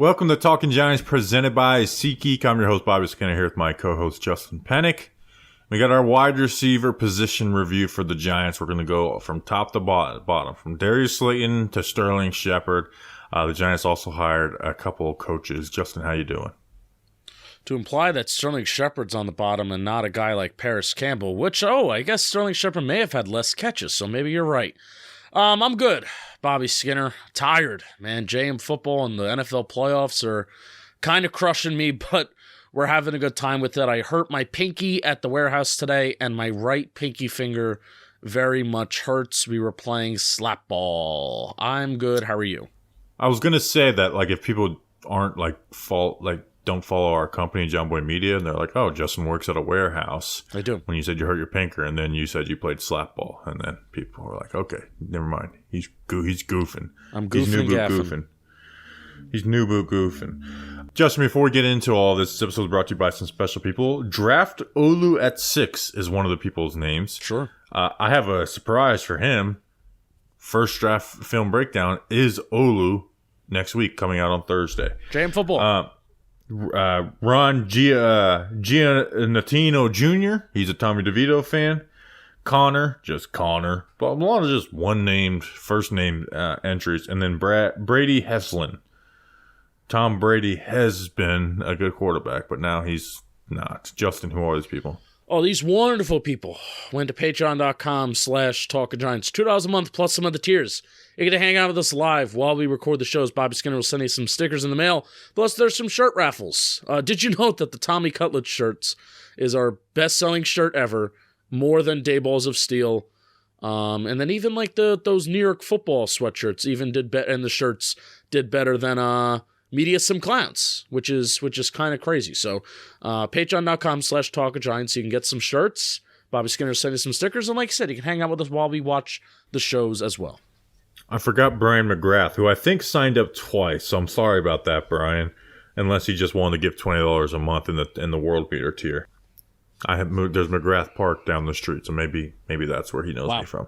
Welcome to Talking Giants, presented by SeatGeek. I'm your host, Bobby Skinner, here with my co-host, Justin Pennick. We got our wide receiver position review for the Giants. We're going to go from top to bottom, from Darius Slayton to Sterling Shepard. The Giants also hired a couple of coaches. Justin, how you doing? To imply that Sterling Shepard's on the bottom and not a guy like Parris Campbell, which, I guess Sterling Shepard may have had less catches, so maybe you're right. I'm good, Bobby Skinner. Tired, man. JM football and the NFL playoffs are kind of crushing me, but we're having a good time with it. I hurt my pinky at the warehouse today, and my right pinky finger very much hurts. We were playing slap ball. I'm good. How are you? I was going to say that, if people aren't, don't follow our company, John Boy Media, and they're like, oh, Justin works at a warehouse. I do. When you said you hurt your pinker, and then you said you played slap ball, and then people were like, okay, never mind. He's goofing. I'm goofing. He's new boot goofing. He's new boot goofing. Justin, before we get into all this episode is brought to you by some special people. Draft Olu at 6 is one of the people's names. Sure. I have a surprise for him. First draft film breakdown is Olu next week, coming out on Thursday. JM football. Ron Giannatino Jr., he's a Tommy DeVito fan. Connor, just Connor. But a lot of just first name entries. And then Brady Heslin. Tom Brady has been a good quarterback, but now he's not. Justin, who are these people? Oh, these wonderful people went to patreon.com/talkofgiants. $2 a month plus some of the tiers. You get to hang out with us live while we record the shows. Bobby Skinner will send you some stickers in the mail. Plus, there's some shirt raffles. Did you note that the Tommy Cutlet shirts is our best-selling shirt ever, more than Day-Balls of Steel? And then even those New York football sweatshirts even did better, and the shirts did better than Media Some Clowns, which is kind of crazy. So patreon.com/talkofgiants, you can get some shirts. Bobby Skinner sent you some stickers, and like I said, you can hang out with us while we watch the shows as well. I forgot Brian McGrath, who I think signed up twice, so I'm sorry about that, Brian, unless he just wanted to give $20 a month in the World Beater tier. There's McGrath Park down the street, so maybe that's where he knows me from.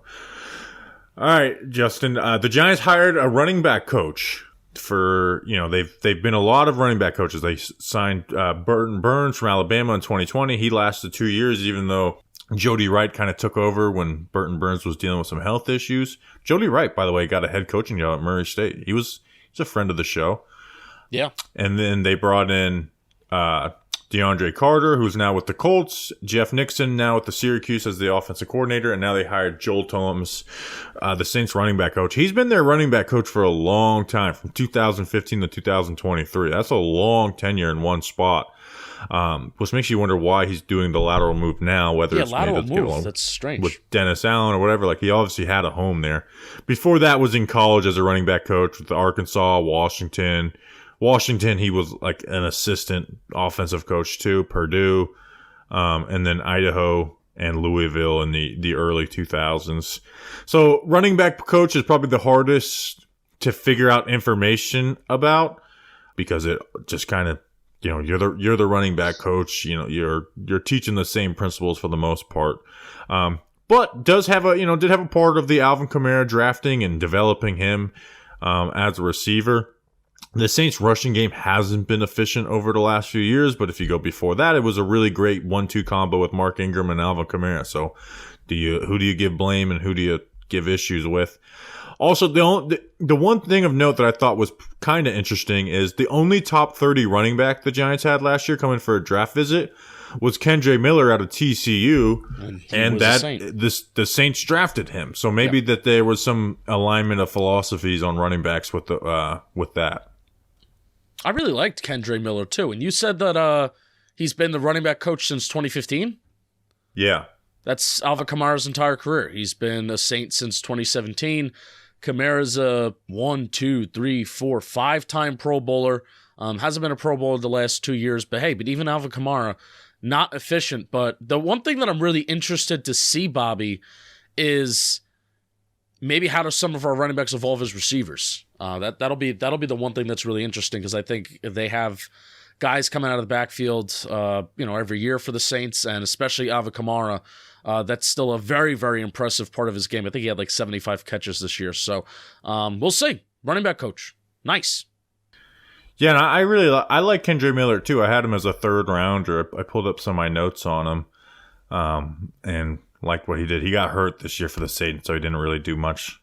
All right, Justin, the Giants hired a running back coach. They've been a lot of running back coaches. They signed Burton Burns from Alabama in 2020. He lasted 2 years, even though Jody Wright kind of took over when Burton Burns was dealing with some health issues. Jody Wright, by the way, got a head coaching job at Murray State. He's a friend of the show. Yeah. And then they brought in DeAndre Carter, who's now with the Colts. Jeff Nixon now with the Syracuse as the offensive coordinator. And now they hired Joel Thomas, the Saints running back coach. He's been their running back coach for a long time, from 2015 to 2023. That's a long tenure in one spot. Which makes you wonder why he's doing the lateral move now, whether it's lateral move. That's strange. With Dennis Allen or whatever. He obviously had a home there. Before that was in college as a running back coach with Arkansas, Washington, he was an assistant offensive coach too, Purdue, and then Idaho and Louisville in the early 2000s. So running back coach is probably the hardest to figure out information about, because it just kind of, you're the running back coach. You're teaching the same principles for the most part. But did have a part of the Alvin Kamara drafting and developing him as a receiver. The Saints rushing game hasn't been efficient over the last few years, but if you go before that, it was a really great 1-2 combo with Mark Ingram and Alvin Kamara. So who do you give blame and who do you give issues with? Also, the one thing of note that I thought was kind of interesting is the only top 30 running back the Giants had last year coming for a draft visit was Kendre Miller out of TCU, and the Saints drafted him. So maybe that there was some alignment of philosophies on running backs with that. I really liked Kendre Miller too, and you said that he's been the running back coach since 2015? Yeah. That's Alvin Kamara's entire career. He's been a Saint since 2017. Kamara's a 5-time Pro Bowler. Hasn't been a Pro Bowler the last 2 years, but even Alvin Kamara, not efficient. But the one thing that I'm really interested to see, Bobby, is maybe how do some of our running backs evolve as receivers? That'll be the one thing that's really interesting, because I think they have guys coming out of the backfield, every year for the Saints, and especially Alvin Kamara. That's still a very, very impressive part of his game. I think he had 75 catches this year. So we'll see. Running back coach. Nice. Yeah, and I like Kendre Miller too. I had him as a third rounder. I pulled up some of my notes on him, and liked what he did. He got hurt this year for the Slayton, so he didn't really do much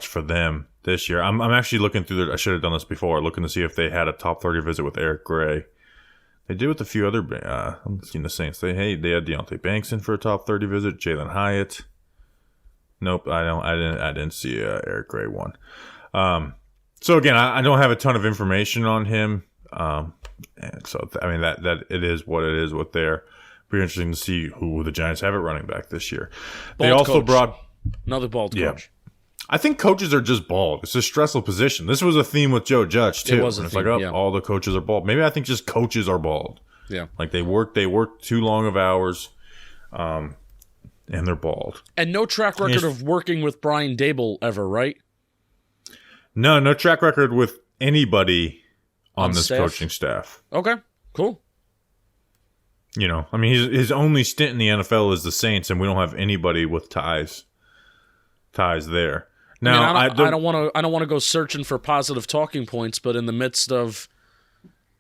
for them this year. I'm actually looking through I should have done this before, looking to see if they had a top 30 visit with Eric Gray. They did with a few other. I'm seeing the Saints. They had Deonte Banks in for a top 30 visit. Jalin Hyatt. Nope, I didn't see Eric Gray one. So again, I don't have a ton of information on him. And so I mean that it is what it is with there. Pretty interesting to see who the Giants have at running back this year. They also brought another bald coach. I think coaches are just bald. It's a stressful position. This was a theme with Joe Judge too. It was a theme, all the coaches are bald. Maybe I think just coaches are bald. Yeah, like they work too long of hours, and they're bald. And no track record of working with Brian Daboll ever, right? No track record with anybody on this staff? coaching staff. Okay, cool. You know, I mean, his only stint in the NFL is the Saints, and we don't have anybody with ties there. Now, I don't want to go searching for positive talking points, but in the midst of,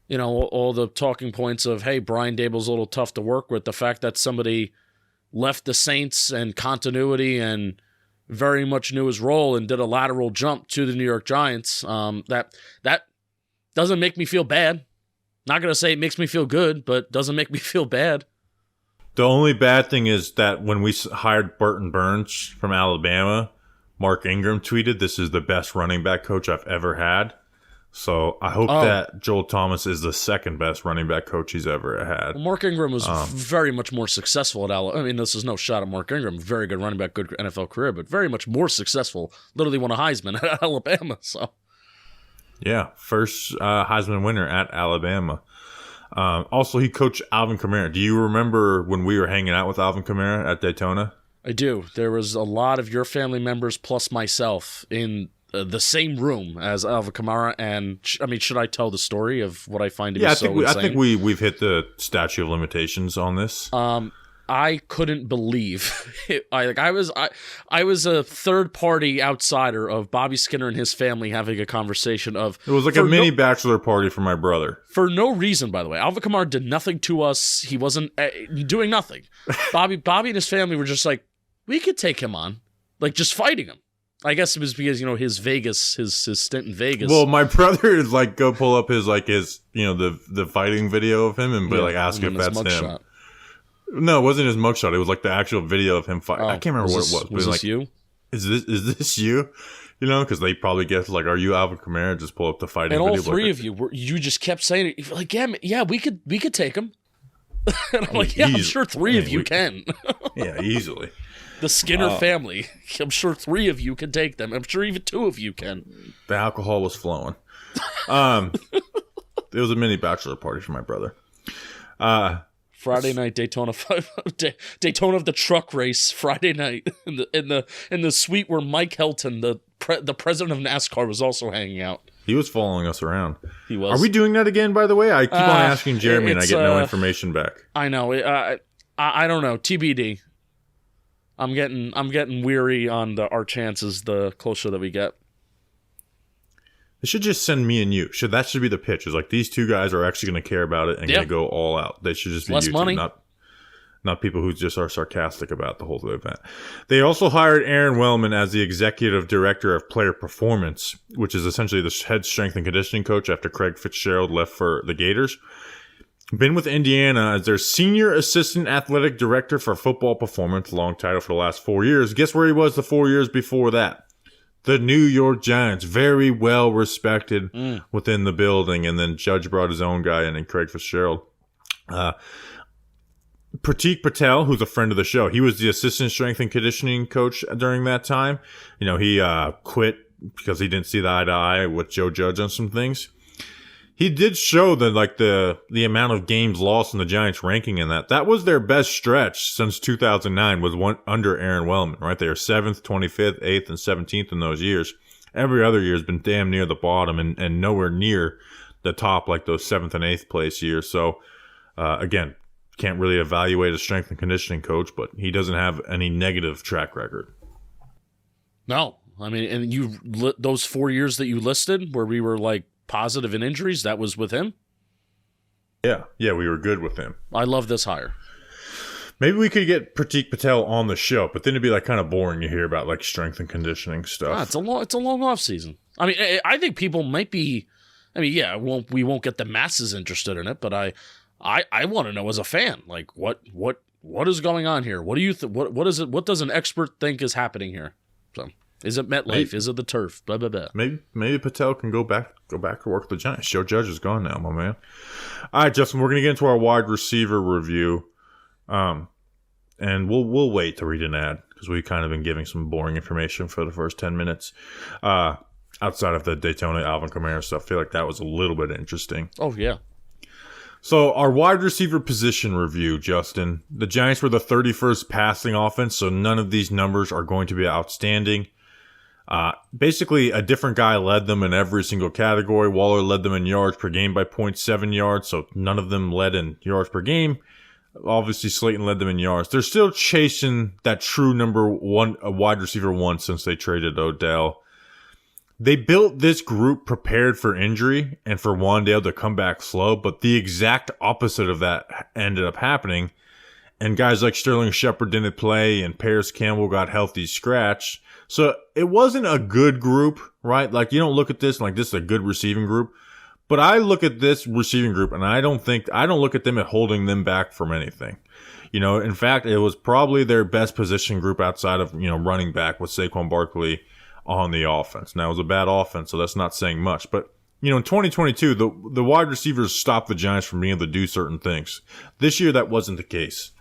you know, all the talking points of, hey, Brian Daboll's a little tough to work with, the fact that somebody left the Saints and continuity and very much knew his role and did a lateral jump to the New York Giants, that doesn't make me feel bad. Not going to say it makes me feel good, but doesn't make me feel bad. The only bad thing is that when we hired Burton Burns from Alabama, Mark Ingram tweeted, "This is the best running back coach I've ever had." So I hope that Joel Thomas is the second best running back coach he's ever had. Well, Mark Ingram was very much more successful at Alabama. I mean, this is no shot at Mark Ingram. Very good running back, good NFL career, but very much more successful. Literally won a Heisman at Alabama. So, yeah, first Heisman winner at Alabama. Also, he coached Alvin Kamara. Do you remember when we were hanging out with Alvin Kamara at Daytona? I do. There was a lot of your family members plus myself in the same room as Alvin Kamara, and I mean, should I tell the story of what I find to be so insane? I think we've hit the statute of limitations on this. I couldn't believe it. I was a third party outsider of Bobby Skinner and his family having a conversation of. It was like a mini bachelor party for my brother. For no reason, by the way. Alvin Kamara did nothing to us. He wasn't doing nothing. Bobby and his family were just like, we could take him on, like just fighting him. I guess it was because, you know, his stint in Vegas. Well, my brother is like, go pull up his you know, the fighting video of him and ask if that's him. Shot. No, it wasn't his mugshot. It was like the actual video of him fighting. I can't remember what it was. Was this you? Is this you? You know, because they probably guess like, are you Alvin Kamara? Just pull up the fighting video. And all three of you just kept saying it. Like, yeah, we could take him. And I'm like, yeah, I'm sure three of you can. Yeah, easily. The Skinner family. I'm sure three of you can take them. I'm sure even two of you can. The alcohol was flowing. It was a mini bachelor party for my brother. Friday night Daytona Daytona of the truck race. Friday night in the suite where Mike Helton, the president of NASCAR, was also hanging out. He was following us around. He was. Are we doing that again? By the way, I keep on asking Jeremy, and I get no information back. I know. I don't know. TBD. I'm getting weary on our chances the closer that we get. They should just send me and you. That should be the pitch. Is like these two guys are actually going to care about it and going to go all out. They should just be less you money. Two, not people who just are sarcastic about the whole event. They also hired Aaron Wellman as the executive director of player performance, which is essentially the head strength and conditioning coach after Craig Fitzgerald left for the Gators. Been with Indiana as their senior assistant athletic director for football performance, long title for the last 4 years. Guess where he was the 4 years before that? The New York Giants, very well respected within the building. And then Judge brought his own guy in, and Craig Fitzgerald. Pratik Patel, who's a friend of the show, he was the assistant strength and conditioning coach during that time. You know, he quit because he didn't see the eye to eye with Joe Judge on some things. He did show that the amount of games lost in the Giants ranking in that was their best stretch since 2009 was one under Aaron Wellman, right? They are 7th, 25th, 8th, and 17th in those years. Every other year has been damn near the bottom and nowhere near the top like those 7th and 8th place years. So, again, can't really evaluate a strength and conditioning coach, but he doesn't have any negative track record. No. I mean, and those 4 years that you listed where we were like positive in injuries, that was with him. Yeah, we were good with him. I love this hire. Maybe we could get Pratik Patel on the show, but then it'd be like kind of boring to hear about like strength and conditioning stuff. It's a long off season. I mean, I think people might be. I mean, yeah, we won't get the masses interested in it, but I want to know as a fan, like what is going on here? What do you what is it? What does an expert think is happening here? So, is it MetLife? Maybe. Is it the turf? Blah blah blah. Maybe Patel can go back to work with the Giants. Joe Judge is gone now, my man. All right, Justin, we're gonna get into our wide receiver review. And we'll wait to read an ad because we've kind of been giving some boring information for the first 10 minutes. Outside of the Daytona Alvin Kamara stuff, I feel like that was a little bit interesting. Oh, yeah. So our wide receiver position review, Justin. The Giants were the 31st passing offense, so none of these numbers are going to be outstanding. Basically, a different guy led them in every single category. Waller led them in yards per game by 0.7 yards, so none of them led in yards per game. Obviously, Slayton led them in yards. They're still chasing that true number one, wide receiver one, since they traded Odell. They built this group prepared for injury and for Wan'Dale to come back slow, but the exact opposite of that ended up happening. And guys like Shepard didn't play, and Parris Campbell got healthy scratch. So it wasn't a good group, right? Like, you don't look at this like this is a good receiving group. But I look at this receiving group, and I don't look at them at holding them back from anything. You know, in fact, it was probably their best position group outside of, running back with Saquon Barkley on the offense. Now, it was a bad offense, so that's not saying much. But, in 2022, the wide receivers stopped the Giants from being able to do certain things. This year, that wasn't the case.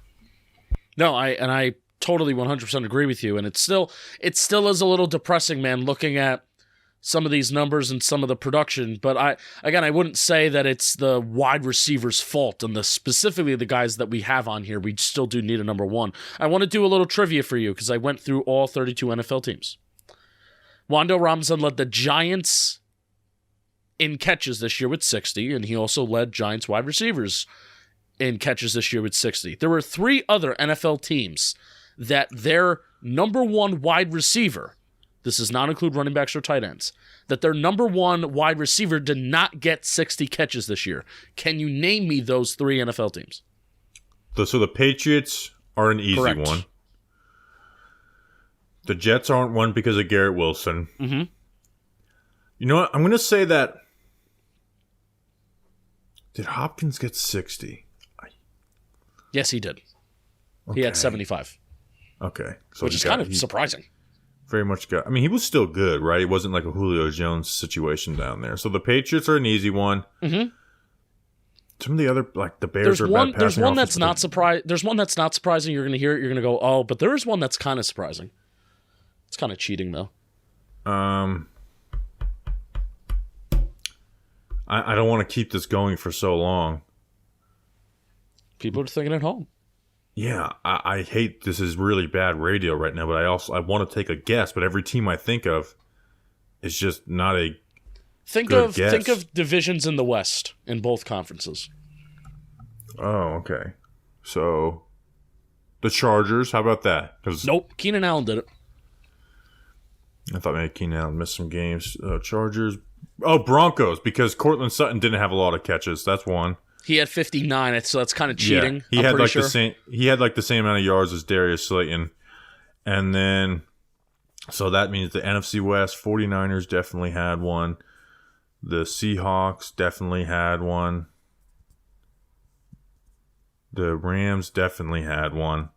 No, I totally 100% agree with you. And it still is a little depressing, man, looking at some of these numbers and some of the production, but I wouldn't say that it's the wide receivers' fault, and specifically the guys that we have on here. We still do need a number one. I want to do a little trivia for you because I went through all 32 NFL teams. Wan'Dale Robinson led the Giants in catches this year with 60, and he also led Giants wide receivers in catches this year with 60. There were 3 other NFL teams that their number one wide receiver, this does not include running backs or tight ends, that their number one wide receiver did not get 60 catches this year. Can you name me those 3 NFL teams? So the Patriots are an easy Correct. one. The Jets aren't one because of Garrett Wilson. Mm-hmm. You know what? I'm going to say that. Did Hopkins get 60? Yes, he did. Okay. He had 75. Okay. So which is kind of surprising. Very much got. I mean, he was still good, right? It wasn't like a Julio Jones situation down there. So the Patriots are an easy one. Mm-hmm. Some of the other, like the Bears, There's one that's not surprising. There's one that's not surprising. You're going to hear it. You're going to go, oh, but there is one that's kind of surprising. It's kind of cheating, though. I don't want to keep this going for so long. People are thinking at home. Yeah, I hate this is really bad radio right now, but I want to take a guess. But every team I think of is just not a think guess. of divisions in the West in both conferences. Oh, okay. So the Chargers, how about that? Nope, Keenan Allen did it. I thought maybe Keenan Allen missed some games. Chargers. Oh, Broncos, because Cortland Sutton didn't have a lot of catches. That's one. He had 59, so that's kind of cheating. Yeah, he had the same amount of yards as Darius Slayton. And then so that means the NFC West 49ers definitely had one. The Seahawks definitely had one. The Rams definitely had one.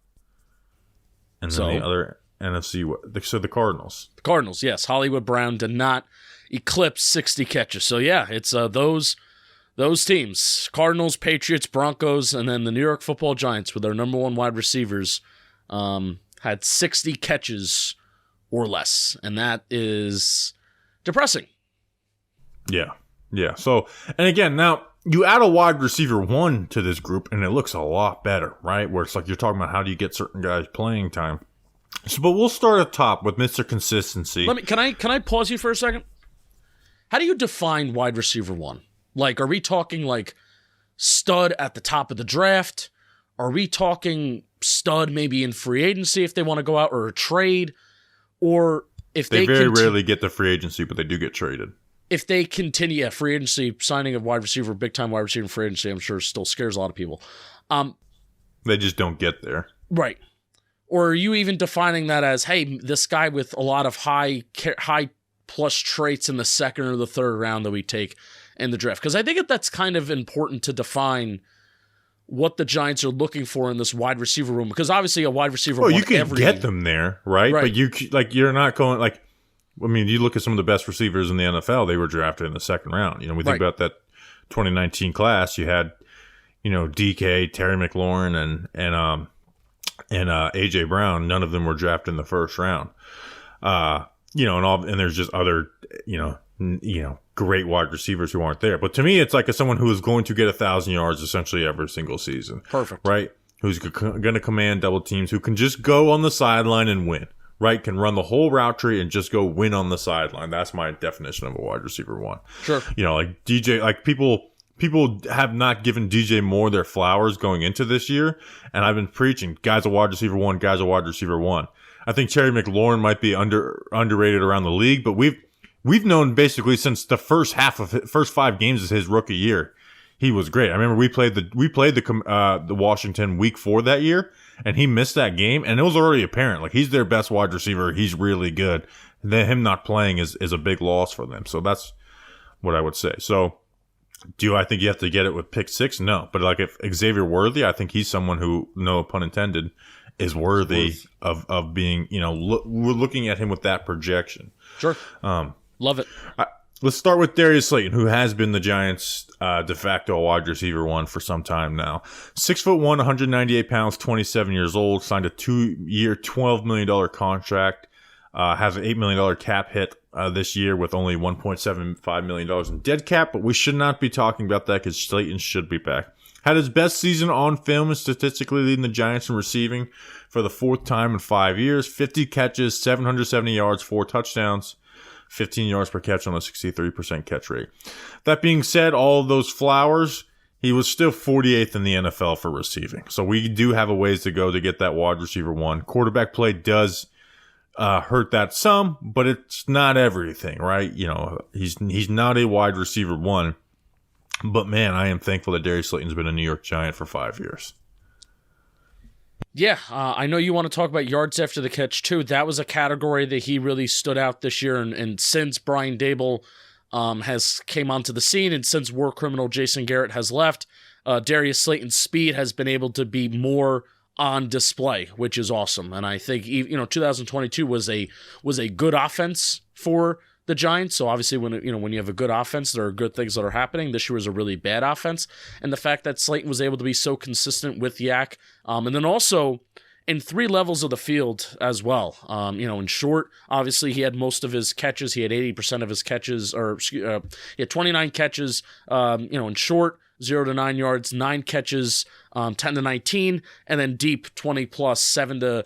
And then the other NFC, so the Cardinals. The Cardinals, yes. Hollywood Brown did not eclipse 60 catches. So yeah, it's those teams, Cardinals, Patriots, Broncos, and then the New York Football Giants with their number one wide receivers had 60 catches or less. And that is depressing. Yeah. So, and again, now you add a wide receiver one to this group and it looks a lot better, right? Where it's like you're talking about how do you get certain guys playing time. So, but we'll start at top with Mr. Consistency. Can I pause you for a second? How do you define wide receiver one? Like, are we talking like stud at the top of the draft? Are we talking stud maybe in free agency if they want to go out, or a trade? Or if they very rarely get the free agency, but they do get traded. if they continue, free agency, signing a wide receiver, big-time wide receiver in free agency, I'm sure still scares a lot of people. They just don't get there. Right. Or are you even defining that as, hey, this guy with a lot of high plus traits in the second or the third round that we take in the draft? Because I think that's kind of important to define what the Giants are looking for in this wide receiver room. Because obviously a wide receiver. Well, you can get them there, right? But you're not going like. I mean, you look at some of the best receivers in the NFL; they were drafted in the second round. You know, we think about that 2019 class. You had, DK, Terry McLaurin, and AJ Brown. None of them were drafted in the first round. And there's just other, great wide receivers who aren't there. But to me, it's like someone who is going to get 1,000 yards essentially every single season. Perfect. Right? Who's going to command double teams, who can just go on the sideline and win. Right? Can run the whole route tree and just go win on the sideline. That's my definition of a wide receiver one. Sure. Like DJ, like people have not given DJ Moore their flowers going into this year. And I've been preaching, guys, a wide receiver one, guys, a wide receiver one. I think Terry McLaurin might be underrated around the league, but we've known basically since the first 5 games of his rookie year, he was great. I remember we played the Washington week 4 that year, and he missed that game, and it was already apparent. Like, he's their best wide receiver. He's really good. And then him not playing is a big loss for them. So that's what I would say. So do I think you have to get it with pick 6? No. But like if Xavier Worthy, I think he's someone who, no pun intended, is worthy of being, we're looking at him with that projection. Sure. Love it. Let's start with Darius Slayton, who has been the Giants' de facto wide receiver one for some time now. 6'1", 198 pounds, 27 years old, signed a 2-year, $12 million contract, has an $8 million cap hit this year with only $1.75 million in dead cap, but we should not be talking about that because Slayton should be back. Had his best season on film and statistically leading the Giants in receiving for the 4th time in 5 years. 50 catches, 770 yards, 4 touchdowns, 15 yards per catch on a 63% catch rate. That being said, all of those flowers, he was still 48th in the NFL for receiving. So we do have a ways to go to get that wide receiver one. Quarterback play does hurt that some, but it's not everything, right? He's not a wide receiver one. But, man, I am thankful that Darius Slayton's been a New York Giant for 5 years. Yeah, I know you want to talk about yards after the catch, too. That was a category that he really stood out this year. And since Brian Dable has came onto the scene and since war criminal Jason Garrett has left, Darius Slayton's speed has been able to be more on display, which is awesome. And I think 2022 was a good offense for the Giants. So obviously when you have a good offense, there are good things that are happening. This year was a really bad offense. And the fact that Slayton was able to be so consistent with Yak, and then also in 3 levels of the field as well. In short, obviously he had most of his catches. He had 80% of his catches, he had 29 catches, in short, 0 to 9 yards, 9 catches, 10 to 19, and then deep 20 plus 7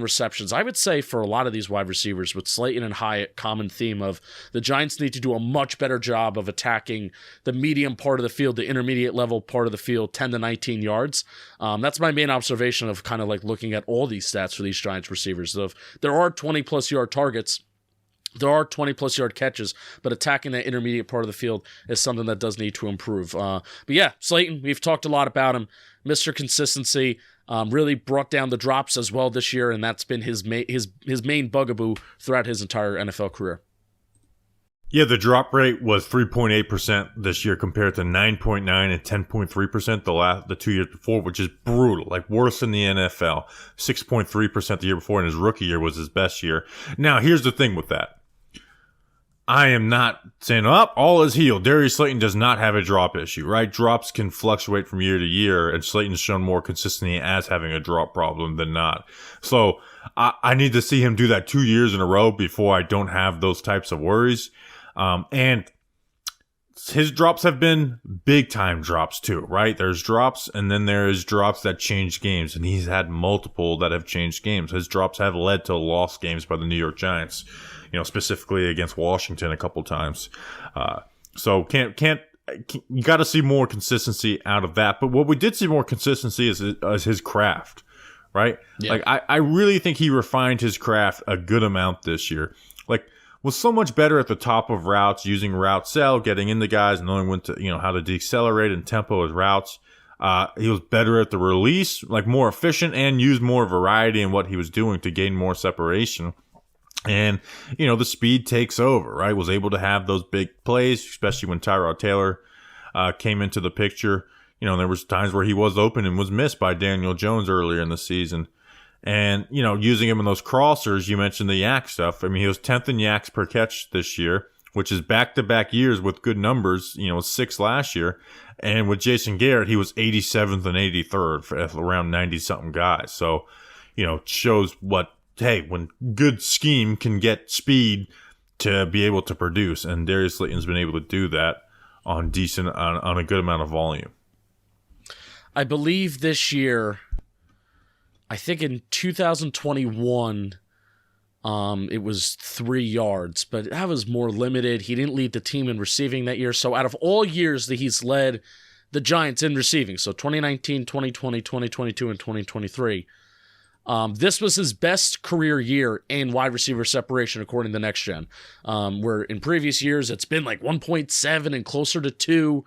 receptions. I would say for a lot of these wide receivers with Slayton and Hyatt, common theme of the Giants need to do a much better job of attacking the medium part of the field, the intermediate level part of the field, 10 to 19 yards. That's my main observation of kind of like looking at all these stats for these Giants receivers. There are 20 plus yard targets. There are 20-plus yard catches, but attacking that intermediate part of the field is something that does need to improve. But yeah, Slayton, we've talked a lot about him. Mr. Consistency really brought down the drops as well this year, and that's been his main bugaboo throughout his entire NFL career. Yeah, the drop rate was 3.8% this year compared to 9.9 and 10.3% the 2 years before, which is brutal, like worse than the NFL. 6.3% the year before, and his rookie year was his best year. Now, here's the thing with that. I am not saying, all is healed. Darius Slayton does not have a drop issue, right? Drops can fluctuate from year to year, and Slayton's shown more consistency as having a drop problem than not. So I need to see him do that 2 years in a row before I don't have those types of worries. And his drops have been big time drops too, right? There's drops and then there's drops that change games, and he's had multiple that have changed games. His drops have led to lost games by the New York Giants, specifically against Washington a couple times. So you got to see more consistency out of that. But what we did see more consistency is his craft, right? Yeah. Like I really think he refined his craft a good amount this year. Like, was so much better at the top of routes, using route cell, getting into guys, knowing when to, how to decelerate and tempo his routes. He was better at the release, like more efficient, and used more variety in what he was doing to gain more separation. And, the speed takes over, right? Was able to have those big plays, especially when Tyrod Taylor came into the picture. There was times where he was open and was missed by Daniel Jones earlier in the season. And, using him in those crossers, you mentioned the yak stuff. I mean, he was 10th in yaks per catch this year, which is back-to-back years with good numbers, 6 last year. And with Jason Garrett, he was 87th and 83rd for around 90-something guys. So, shows what, hey, when good scheme can get speed to be able to produce. And Darius Slayton's been able to do that on a good amount of volume. I believe this year, I think in 2021, it was 3 yards, but that was more limited. He didn't lead the team in receiving that year. So out of all years that he's led the Giants in receiving, so 2019, 2020, 2022, and 2023, this was his best career year in wide receiver separation, according to Next Gen, where in previous years it's been like 1.7 and closer to 2.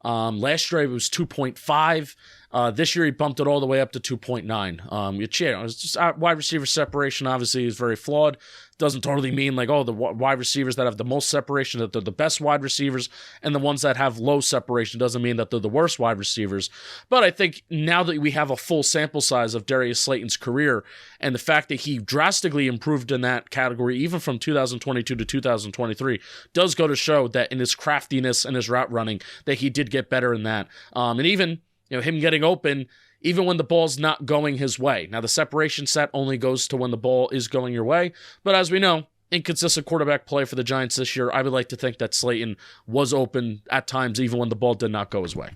Last year it was 2.5. This year he bumped it all the way up to 2.9. It's just wide receiver separation obviously is very flawed. Doesn't totally mean like, the wide receivers that have the most separation, that they're the best wide receivers, and the ones that have low separation doesn't mean that they're the worst wide receivers. But I think now that we have a full sample size of Darius Slayton's career, and the fact that he drastically improved in that category, even from 2022 to 2023, does go to show that in his craftiness and his route running, that he did get better in that. And even him getting open, even when the ball's not going his way. Now, the separation set only goes to when the ball is going your way. But as we know, inconsistent quarterback play for the Giants this year. I would like to think that Slayton was open at times, even when the ball did not go his way.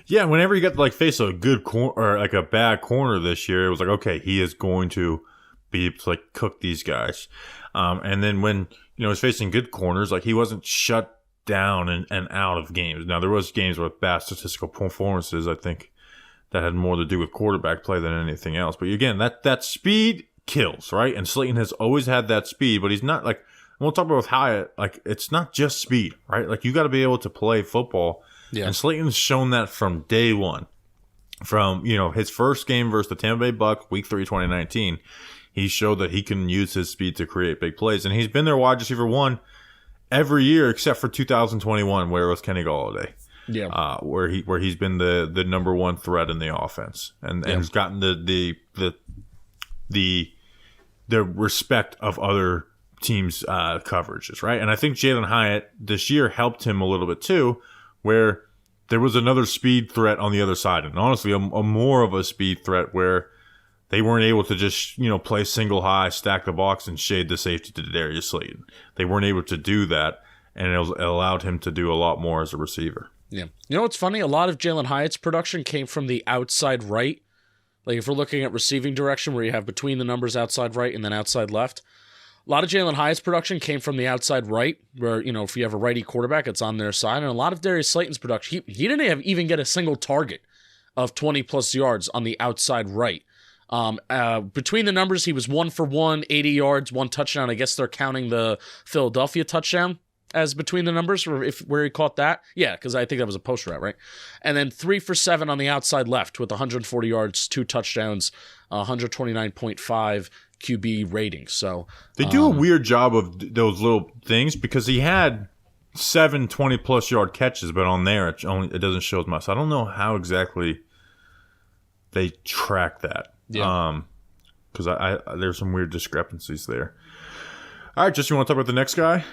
Yeah, whenever you get to face a good or like a bad corner this year, it was like, okay, he is going to be able to cook these guys. And then when he's facing good corners, he wasn't shut down and out of games. Now, there was games with bad statistical performances, I think, that had more to do with quarterback play than anything else. But again, that speed kills, right? And Slayton has always had that speed, but he's not we'll talk about with Hyatt, it's not just speed, right? You got to be able to play football. Yeah. And Slayton's shown that from day one. From, his first game versus the Tampa Bay Bucks, week 3, 2019, he showed that he can use his speed to create big plays. And he's been their wide receiver 1 every year except for 2021, where it was Kenny Golladay. Yeah, where he's been the number 1 threat in the offense, and has gotten the respect of other teams' coverages, right? And I think Jalin Hyatt this year helped him a little bit too, where there was another speed threat on the other side, and honestly, a more of a speed threat where they weren't able to just play single high, stack the box, and shade the safety to Darius Slayton. They weren't able to do that, and it allowed him to do a lot more as a receiver. Yeah. What's funny? A lot of Jalin Hyatt's production came from the outside right. If we're looking at receiving direction, where you have between the numbers outside right and then outside left, a lot of Jalin Hyatt's production came from the outside right, where, if you have a righty quarterback, it's on their side. And a lot of Darius Slayton's production, he didn't even get a single target of 20-plus yards on the outside right. Between the numbers, he was 1 for 1, 80 yards, 1 touchdown. I guess they're counting the Philadelphia touchdown as between the numbers, where he caught that. Yeah, because I think that was a post route, right? And then 3 for 7 on the outside left with 140 yards, 2 touchdowns, 129.5 QB rating. So they do a weird job of those little things, because he had 7 20-plus yard catches, but on there it doesn't show as much. So I don't know how exactly they track that. Yeah. Because there's some weird discrepancies there. All right, Justin, you want to talk about the next guy?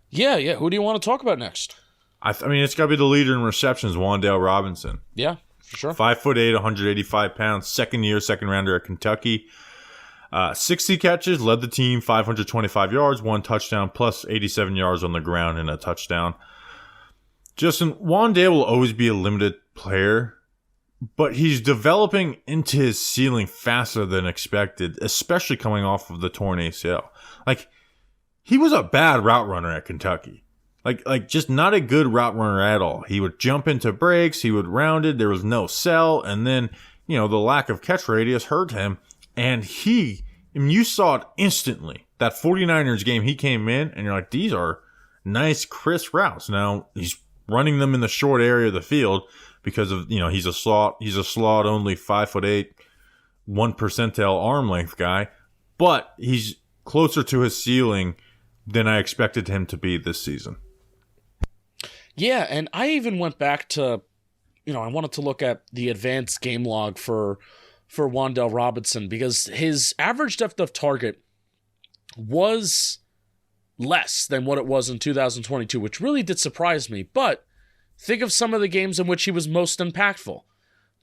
Yeah. Who do you want to talk about next? I mean, it's got to be the leader in receptions, Wan'Dale Robinson. Yeah, for sure. 5'8", 185 pounds, second rounder at Kentucky. 60 catches, led the team, 525 yards, 1 touchdown, plus 87 yards on the ground and a touchdown. Justin, Wan'Dale will always be a limited player, but he's developing into his ceiling faster than expected, especially coming off of the torn ACL. He was a bad route runner at Kentucky. Just not a good route runner at all. He would jump into breaks, he would round it, there was no sell, and then, the lack of catch radius hurt him, and he I mean, you saw it instantly. That 49ers game, he came in, and you're like, these are nice, crisp routes. Now, he's running them in the short area of the field because of, he's a slot only 5'8", 1 percentile arm length guy, but he's closer to his ceiling than I expected him to be this season. Yeah, and I even went back to, I wanted to look at the advanced game log for Wan'Dale Robinson because his average depth of target was less than what it was in 2022, which really did surprise me. But think of some of the games in which he was most impactful.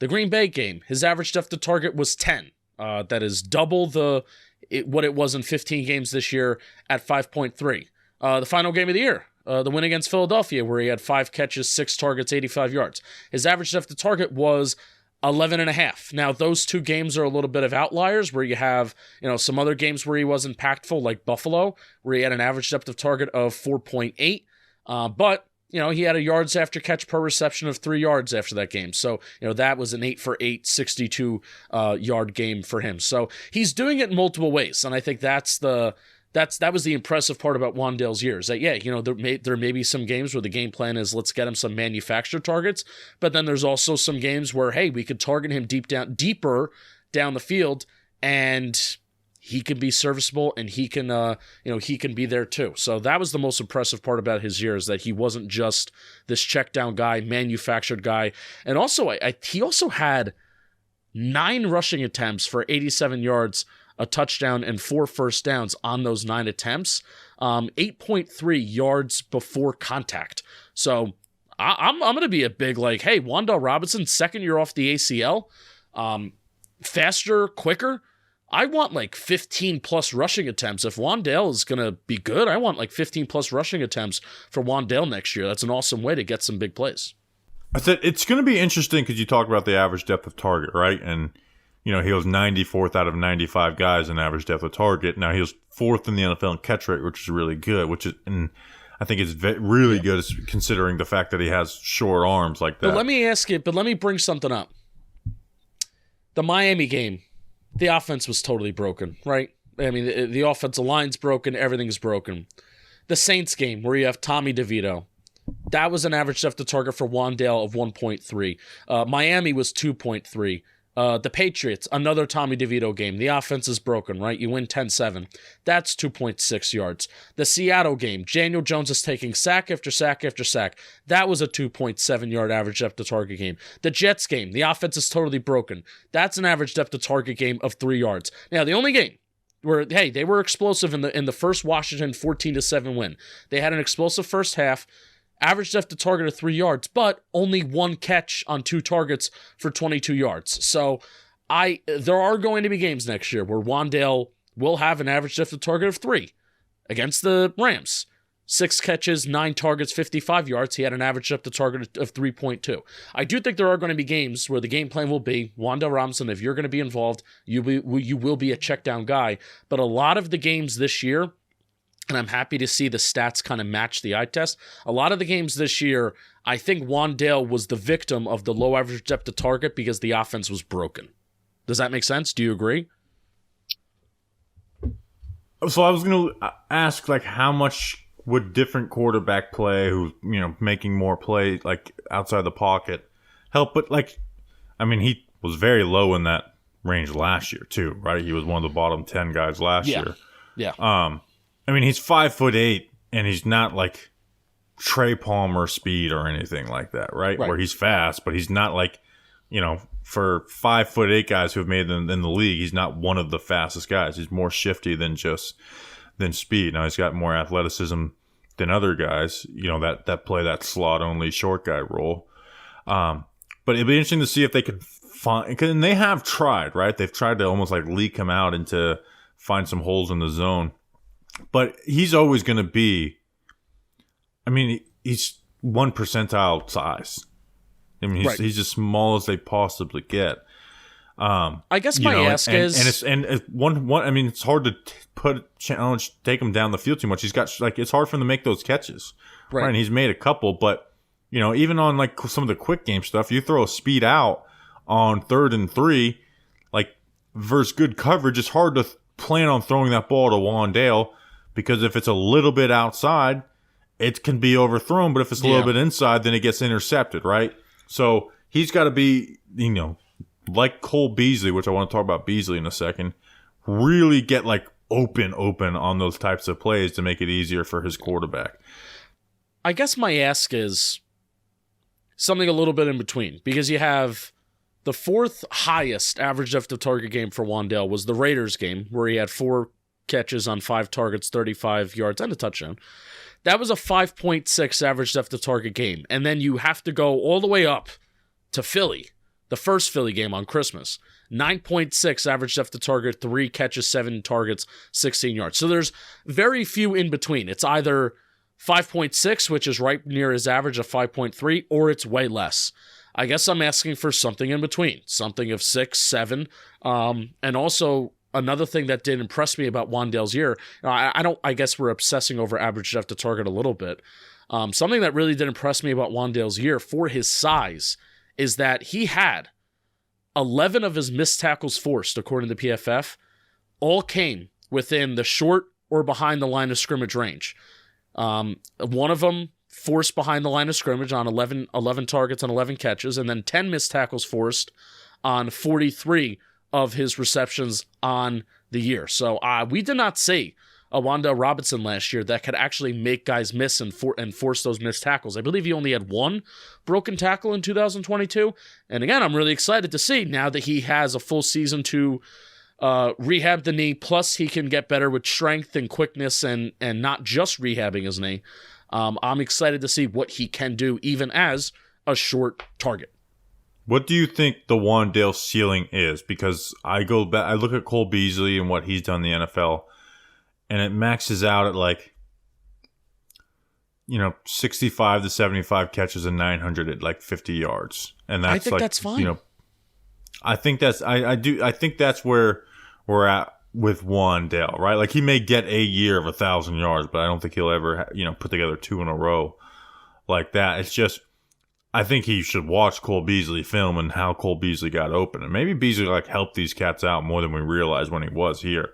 The Green Bay game, his average depth of target was 10. That is double what it was in 15 games this year at 5.3. The final game of the year, the win against Philadelphia, where he had 5 catches, 6 targets, 85 yards. His average depth of target was 11.5. Now, those 2 games are a little bit of outliers where you have, some other games where he was impactful, like Buffalo, where he had an average depth of target of 4.8. But, he had a yards after catch per reception of 3 yards after that game. So, that was an 8 for 8, 62 yard game for him. So he's doing it in multiple ways. And I think that was the impressive part about Wan'Dale's years. That, there may be some games where the game plan is let's get him some manufactured targets, but then there's also some games where, hey, we could target him deeper down the field, and he can be serviceable, and he can be there too. So that was the most impressive part about his years, that he wasn't just this check down guy, manufactured guy, and also he also had 9 rushing attempts for 87 yards. A touchdown and 4 first downs on those 9 attempts, 8.3 yards before contact. So I'm going to be a big hey, Wan'Dale Robinson, second year off the ACL, faster, quicker. I want 15 plus rushing attempts. If Wan'Dale is going to be good, I want 15 plus rushing attempts for Wan'Dale next year. That's an awesome way to get some big plays. I said it's going to be interesting because you talk about the average depth of target, right? And he was 94th out of 95 guys in average depth of target. Now, he was 4th in the NFL in catch rate, which is really good, and I think it's really good considering the fact that he has short arms like that. But let me bring something up. The Miami game, the offense was totally broken, right? I mean, the offensive line's broken, everything's broken. The Saints game, where you have Tommy DeVito, that was an average depth of target for Wan'Dale of 1.3. Miami was 2.3. The Patriots, another Tommy DeVito game. The offense is broken, right? You win 10-7. That's 2.6 yards. The Seattle game, Daniel Jones is taking sack after sack after sack. That was a 2.7 yard average depth of target game. The Jets game, the offense is totally broken. That's an average depth of target game of 3 yards. Now, the only game where, hey, they were explosive in the first Washington 14-7 win. They had an explosive first half. Average depth of target of 3 yards, but only 1 catch on 2 targets for 22 yards. So there are going to be games next year where Wan'Dale will have an average depth of target of 3 against the Rams. 6 catches, 9 targets, 55 yards. He had an average depth of target of 3.2. I do think there are going to be games where the game plan will be, Wan'Dale Robinson, if you're going to be involved, you will be a check down guy. But a lot of the games this year, and I'm happy to see the stats kind of match the eye test. A lot of the games this year, I think Wan'Dale was the victim of the low average depth of target because the offense was broken. Does that make sense? Do you agree? So I was going to ask, how much would different quarterback play, who's, making more play, outside the pocket, help? But, he was very low in that range last year, too, right? He was one of the bottom 10 guys last year. Yeah. He's 5'8", and he's not Trey Palmer speed or anything like that, right? Where he's fast, but he's not for 5'8" guys who have made them in the league, he's not one of the fastest guys. He's more shifty than speed. Now he's got more athleticism than other guys, that play that slot only short guy role. But it'd be interesting to see if they could find, and they have tried, right? They've tried to almost leak him out into find some holes in the zone. But he's always going to be, he's 1 percentile size. He's as small as they possibly get. I guess my ask is, it's hard to take him down the field too much. He's got it's hard for him to make those catches, right? And he's made a couple, but even on some of the quick game stuff, you throw a speed out on 3rd and 3, versus good coverage, it's hard to plan on throwing that ball to Wan'Dale, because if it's a little bit outside, it can be overthrown, but if it's a little bit inside, then it gets intercepted, right? So he's got to be, like Cole Beasley, which I want to talk about Beasley in a second, really get like open on those types of plays to make it easier for his quarterback. I guess my ask is something a little bit in between, because you have the fourth highest average depth of target game for Wan'Dale was the Raiders game, where he had 4 catches on 5 targets, 35 yards, and a touchdown. That was a 5.6 average depth of target game. And then you have to go all the way up to Philly, the first Philly game on Christmas. 9.6 average depth of target, 3 catches, 7 targets, 16 yards. So there's very few in between. It's either 5.6, which is right near his average of 5.3, or it's way less. I guess I'm asking for something in between, something of 6, 7. And also, another thing that did impress me about Wan'Dale's year, I guess we're obsessing over average depth of target a little bit. Something that really did impress me about Wan'Dale's year for his size is that he had 11 of his missed tackles forced, according to PFF, all came within the short or behind the line of scrimmage range. One of them forced behind the line of scrimmage on 11 targets and 11 catches, and then 10 missed tackles forced on 43 of his receptions on the year. So we did not see a Wan'Dale Robinson last year that could actually make guys miss and force those missed tackles. I believe he only had 1 broken tackle in 2022. And again, I'm really excited to see now that he has a full season to rehab the knee, plus he can get better with strength and quickness and not just rehabbing his knee. I'm excited to see what he can do even as a short target. What do you think the Wan'Dale ceiling is? Because I go back, I look at Cole Beasley and what he's done in the NFL, and it maxes out at like, 65 to 75 catches and 900 at like 50 yards. And that's, I think that's fine. I think that's where we're at with Wan'Dale, right? Like, he may get a year of 1,000 yards, but I don't think he'll ever, put together 2 in a row like that. It's just, I think he should watch Cole Beasley film and how Cole Beasley got open. And maybe Beasley helped these cats out more than we realized when he was here.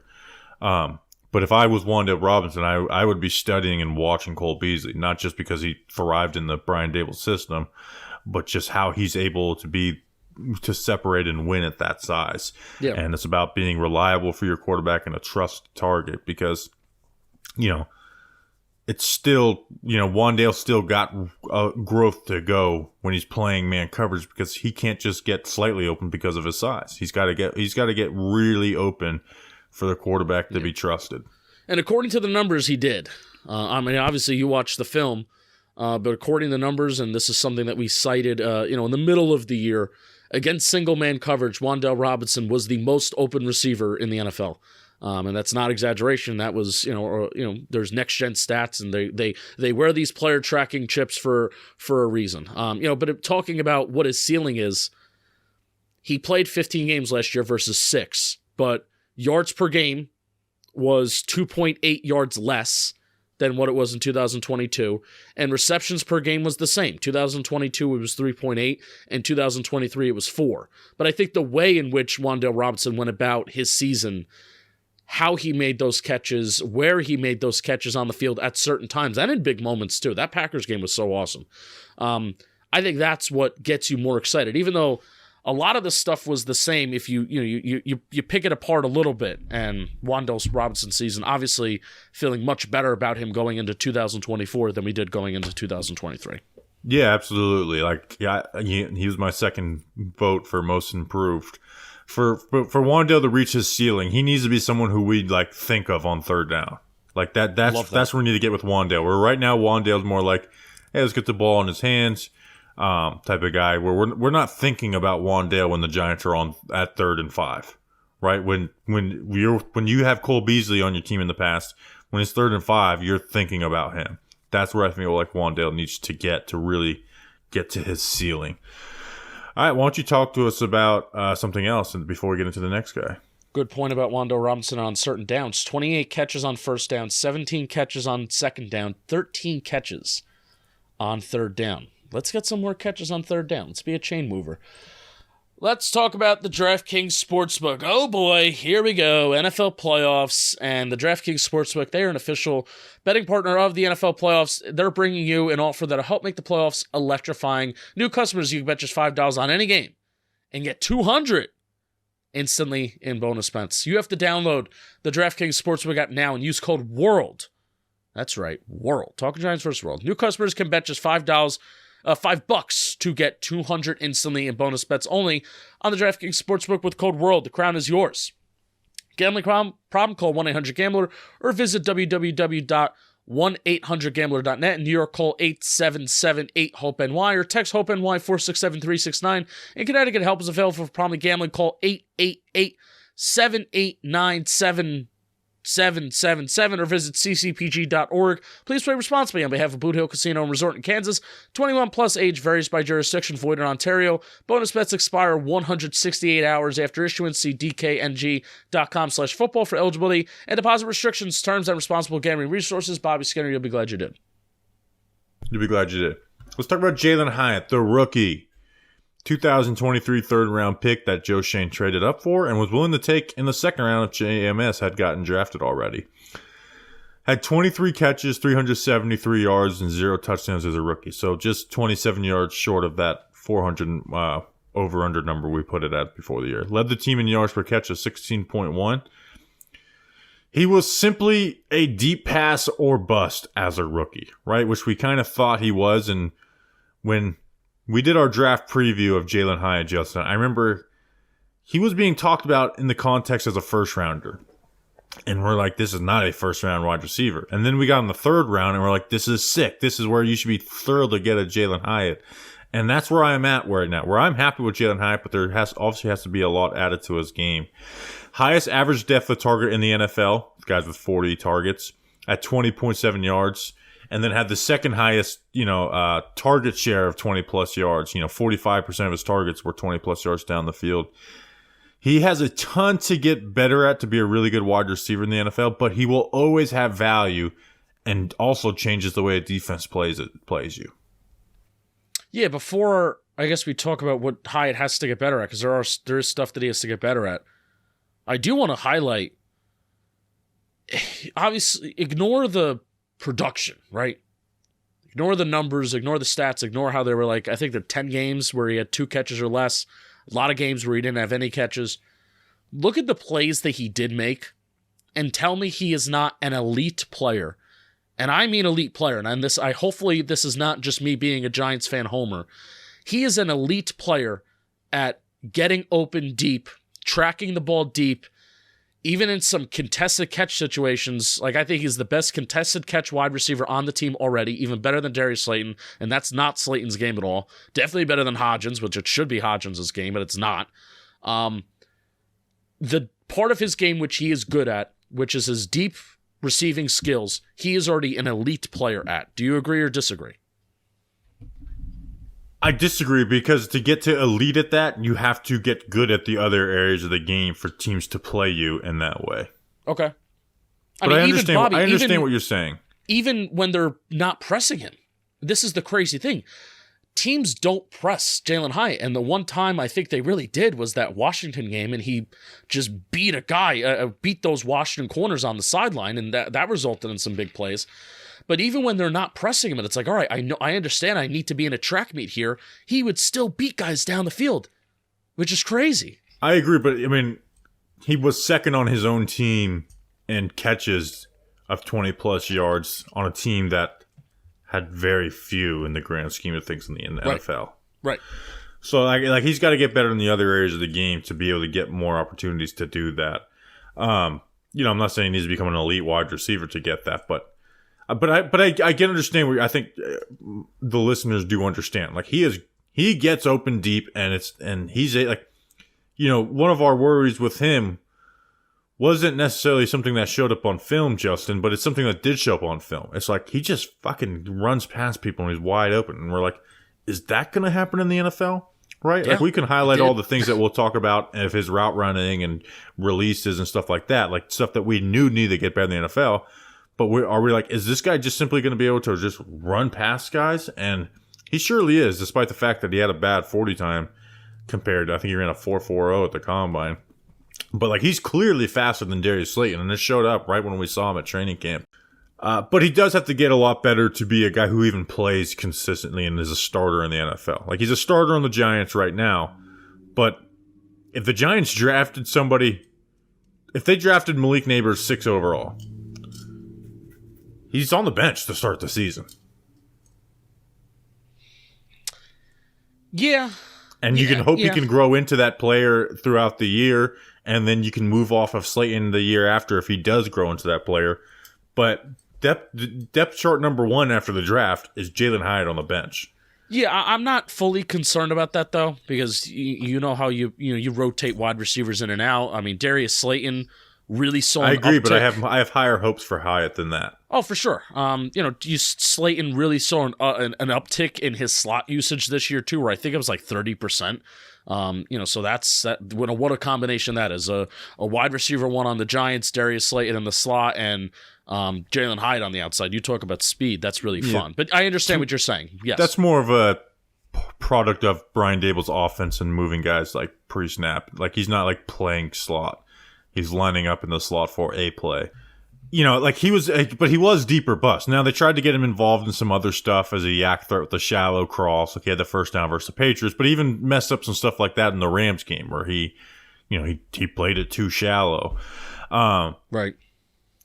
But if I was Wan'Dale Robinson, I would be studying and watching Cole Beasley, not just because he thrived in the Brian Dable system, but just how he's able to separate and win at that size. Yeah. And it's about being reliable for your quarterback and a trust target, because, it's still, Wan'Dale still got growth to go when he's playing man coverage, because he can't just get slightly open because of his size. He's got to get really open for the quarterback to be trusted. And according to the numbers, he did. Obviously you watched the film, but according to the numbers, and this is something that we cited, in the middle of the year, against single man coverage, Wan'Dale Robinson was the most open receiver in the NFL. And that's not exaggeration. That was, there's next gen stats, and they wear these player tracking chips for a reason. But talking about what his ceiling is, he played 15 games last year versus 6, but yards per game was 2.8 yards less than what it was in 2022, and receptions per game was the same. 2022 it was 3.8, and 2023 it was 4. But I think the way in which Wan'Dale Robinson went about his season, how he made those catches, where he made those catches on the field at certain times, and in big moments too. That Packers game was so awesome. I think that's what gets you more excited, even though a lot of the stuff was the same if you pick it apart a little bit. And Wan'Dale Robinson's season, obviously feeling much better about him going into 2024 than we did going into 2023. Yeah, absolutely. He was my second vote for most improved. For Wan'Dale to reach his ceiling, he needs to be someone who we'd think of on third down. That's where we need to get with Wan'Dale. Where right now Wan'Dale's more like, hey, let's get the ball in his hands, type of guy. Where we're not thinking about Wan'Dale when the Giants are on at 3rd and 5, right? When you have Cole Beasley on your team in the past, when it's 3rd and 5, you're thinking about him. That's where I feel like Wan'Dale needs to get to really get to his ceiling. All right, why don't you talk to us about something else before we get into the next guy? Good point about Wan'Dale Robinson on certain downs. 28 catches on first down, 17 catches on second down, 13 catches on third down. Let's get some more catches on third down. Let's be a chain mover. Let's talk about the DraftKings Sportsbook. Oh boy, here we go. NFL playoffs and the DraftKings Sportsbook. They are an official betting partner of the NFL playoffs. They're bringing you an offer that'll help make the playoffs electrifying. New customers, you can bet just $5 on any game and get $200 instantly in bonus bets. You have to download the DraftKings Sportsbook app now and use code WORLD. That's right, WORLD. Talking Giants versus World. New customers can bet just $5 to get $200 instantly in bonus bets only on the DraftKings Sportsbook with code WORLD. The crown is yours. Gambling problem? Call 1-800-GAMBLER or visit www.1800gambler.net. In New York, call 877-8-HOPE-NY or text HOPE-NY 467-369. In Connecticut, help is available for problem gambling. Call 888-789-7777 or visit ccpg.org. Please play responsibly on behalf of Boot Hill Casino and Resort in Kansas. 21 plus, age varies by jurisdiction, void in Ontario. Bonus bets expire 168 hours after issuance. See dkng.com/football for eligibility and deposit restrictions, terms, and responsible gambling resources. Bobby Skinner, you'll be glad you did. You'll be glad you did. Let's talk about Jalin Hyatt, the rookie. 2023 third-round pick that Joe Shane traded up for and was willing to take in the second round if JMS had gotten drafted already. Had 23 catches, 373 yards, and 0 touchdowns as a rookie. So just 27 yards short of that 400 over-under number we put it at before the year. Led the team in yards per catch of 16.1. He was simply a deep pass or bust as a rookie, right? Which we kind of thought he was, and when we did our draft preview of Jalin Hyatt, Justin, I remember he was being talked about in the context as a first-rounder. And we're like, this is not a first-round wide receiver. And then we got in the third round, and we're like, this is sick. This is where you should be thrilled to get a Jalin Hyatt. And that's where I'm at right now, where I'm happy with Jalin Hyatt, but there obviously has to be a lot added to his game. Highest average depth of target in the NFL, guys with 40 targets, at 20.7 yards. And then had the second highest, target share of 20-plus yards. 45% of his targets were 20-plus yards down the field. He has a ton to get better at to be a really good wide receiver in the NFL, but he will always have value and also changes the way a defense plays you. Yeah, before I guess we talk about what Hyatt has to get better at, because there is stuff that he has to get better at. I do want to highlight, obviously, ignore the production, right? Ignore the numbers, ignore the stats, ignore how they were I think there are 10 games where he had 2 catches or less, a lot of games where he didn't have any catches. Look at the plays that he did make and tell me he is not an elite player. And I mean elite player. And hopefully this is not just me being a Giants fan homer. He is an elite player at getting open deep, tracking the ball deep, even in some contested catch situations. I think he's the best contested catch wide receiver on the team already, even better than Darius Slayton, and that's not Slayton's game at all. Definitely better than Hodgins, which it should be Hodgins' game, but it's not. The part of his game which he is good at, which is his deep receiving skills, he is already an elite player at. Do you agree or disagree? I disagree, because to get to elite at that, you have to get good at the other areas of the game for teams to play you in that way. Okay. I understand what you're saying. Even when they're not pressing him. This is the crazy thing. Teams don't press Jalin Hyatt, and the one time I think they really did was that Washington game, and he just beat beat those Washington corners on the sideline, and that resulted in some big plays. But even when they're not pressing him, and it's all right, I understand I need to be in a track meet here, he would still beat guys down the field, which is crazy. I agree, but he was second on his own team in catches of 20-plus yards on a team that had very few in the grand scheme of things in the NFL. Right. So he's got to get better in the other areas of the game to be able to get more opportunities to do that. I'm not saying he needs to become an elite wide receiver to get that, but I can understand where I think the listeners do understand. He gets open deep, and he's one of our worries with him wasn't necessarily something that showed up on film, Justin, but it's something that did show up on film. It's he just fucking runs past people and he's wide open, and we're like, is that going to happen in the NFL? Right? Yeah, we can highlight all the things that we'll talk about of his route running and releases and stuff like that, stuff that we knew needed to get better in the NFL. But are we is this guy just simply going to be able to just run past guys? And he surely is, despite the fact that he had a bad 40 time compared to, I think he ran a 4.40 at the combine. But like he's clearly faster than Darius Slayton, and it showed up right when we saw him at training camp. But he does have to get a lot better to be a guy who even plays consistently and is a starter in the NFL. Like he's a starter on the Giants right now, but if the Giants drafted somebody, if they drafted Malik Neighbors 6 overall, he's on the bench to start the season. Yeah. And you can hope he can grow into that player throughout the year, and then you can move off of Slayton the year after if he does grow into that player. But depth chart number 1 after the draft is Jalin Hyatt on the bench. Yeah, I'm not fully concerned about that, though, because you know how you rotate wide receivers in and out. I mean, Darius Slayton really saw an agree, uptick. but I have higher hopes for Hyatt than that. Oh, for sure. Slayton really saw an uptick in his slot usage this year, too, where I think it was like 30%. So that's that. What a combination that is. A wide receiver 1 on the Giants, Darius Slayton in the slot, and Jalin Hyatt on the outside. You talk about speed. That's really fun. But I understand what you're saying. Yes. That's more of a product of Brian Daboll's offense and moving guys like pre-snap. Like he's not like playing slot. He's lining up in the slot for a play. Like he was deeper bust. Now they tried to get him involved in some other stuff as a yak threat with the shallow cross. Like he had the first down versus the Patriots, but he even messed up some stuff like that in the Rams game where he played it too shallow. Right.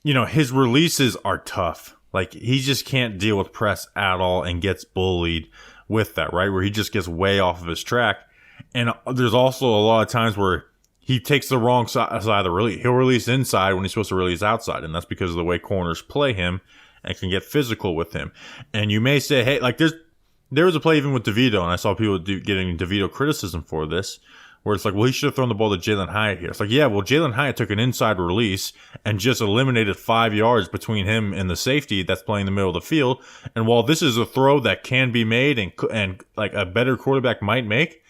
His releases are tough. Like he just can't deal with press at all and gets bullied with that, right? Where he just gets way off of his track. And there's also a lot of times where he takes the wrong side of the release. He'll release inside when he's supposed to release outside, and that's because of the way corners play him and can get physical with him. And you may say, hey, like there was a play even with DeVito, and I saw people getting DeVito criticism for this, where it's like, well, he should have thrown the ball to Jalin Hyatt here. It's like, yeah, well, Jalin Hyatt took an inside release and just eliminated 5 yards between him and the safety that's playing the middle of the field. And while this is a throw that can be made and like a better quarterback might make,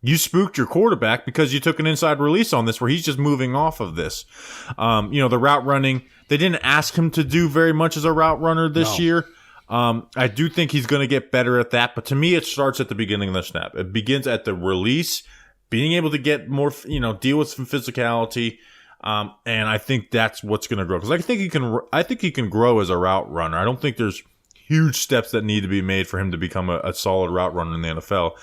you spooked your quarterback because you took an inside release on this where he's just moving off of this. The route running, they didn't ask him to do very much as a route runner this year. I do think he's going to get better at that, but to me, it starts at the beginning of the snap. It begins at the release, being able to get more, deal with some physicality. And I think that's what's going to grow. Because I think he can grow as a route runner. I don't think there's huge steps that need to be made for him to become a solid route runner in the NFL.